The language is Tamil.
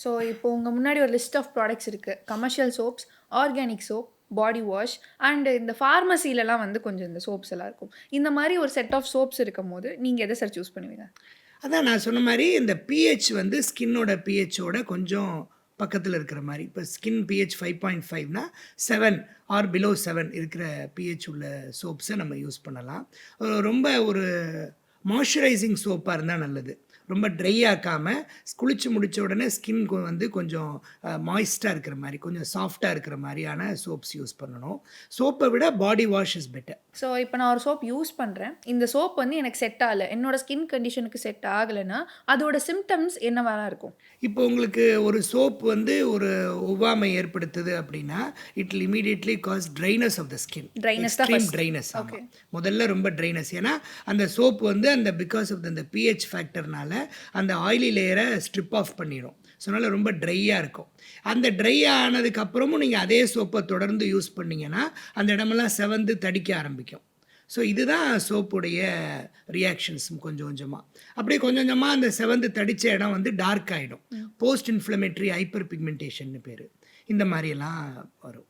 ஸோ இப்போ உங்க முன்னாடி ஒரு லிஸ்ட் ஆஃப் ப்ராடக்ட்ஸ் இருக்கு. Commercial soaps, organic soap, body wash and இந்த ஃபார்மசிலலாம் வந்து கொஞ்சம் இந்த சோப்ஸ் எல்லாம் இருக்கும். இந்த மாரி ஒரு செட் ஆஃப் சோப்ஸ் இருக்கும்போது, நீங்க எத சார் சூஸ் பண்ணுவீங்க? அதான் நான் சொன்ன மாரி இந்த பிஹெச் வந்து ஸ்கின்னோட பிஹெச்சோட கொஞ்சம் பக்கத்துல இருக்கிற மாரி. இப்ப ஸ்கின் பிஹெச் 5.5னா 7 ஆர் பிலோ 7 இருக்கிற பிஹெச் உள்ள சோப்ஸ நம்ம யூஸ் பண்ணலாம். ரொம்ப ஒரு மாய்ஸ்சரைசிங் சோப்பா இருந்தா நல்லது. ரொம்ப ட்ரை ஆக்காம, குளிச்சு முடிச்ச உடனே ஸ்கின் வந்து கொஞ்சம் மாய்ஸ்ட்டா இருக்கிற மாரி, கொஞ்சம் சாஃப்ட்டா இருக்கிற மாரியான சோப்ஸ் யூஸ் பண்ணணும். சோப்ப விட body wash is better. So இப்போ நான் ஒரு சோப் யூஸ் பண்றேன். இந்த சோப் வந்து எனக்கு செட் ஆகல. என்னோட ஸ்கின் கண்டிஷனுக்கு செட் ஆகலன்னா, அதோட சிம்ப்டம்ஸ் என்னவாலாம் இருக்கும்? இப்போ உங்களுக்கு ஒரு சோப் வந்து ஒரு ஒவ்வாமை ஏற்படுத்துது அப்படின்னா, it will immediately cause dryness of the skin. Dryness தான் எக்ஸ்ட்ரீம் ஃபர்ஸ்ட். ட்ரைனஸ் ஆமா. ஓகே. முதல்ல ரொம்ப ட்ரைனஸ். ஏன்னா, அந்த சோப் வந்து அந்த பிகாஸ் ஆஃப் அந்த பிஹெச் ஃபேக்டர்னால அந்த ஆயிலி லேயர ஸ்ட்ரிப் ஆஃப் பண்ணிரும். ஸோ, அதனால ரொம்ப ட்ரையா இருக்கும். அந்த ட்ரை ஆனதுக்கு அப்புறமும் நீங்க அதே சோப்ப தொடர்ந்து யூஸ் பண்ணீங்கன்னா, அந்த இடமெல்லாம் செவந்து தடிக்க ஆரம்பிக்கும். ஸோ, இதுதான் சோப்புடைய ரியாக்ஷன்ஸ் கொஞ்சம் கொஞ்சமா. அப்படியே கொஞ்சம் கொஞ்சமா அந்த செவந்து தடிச்ச இடம் வந்து டார்க் ஆயிடும். ம். போஸ்ட் இன்ஃப்ளமேட்டரி ஹைப்பர் பிக்மென்டேஷன்னு பேரு. இந்த மாரியெல்லாம் வரும்.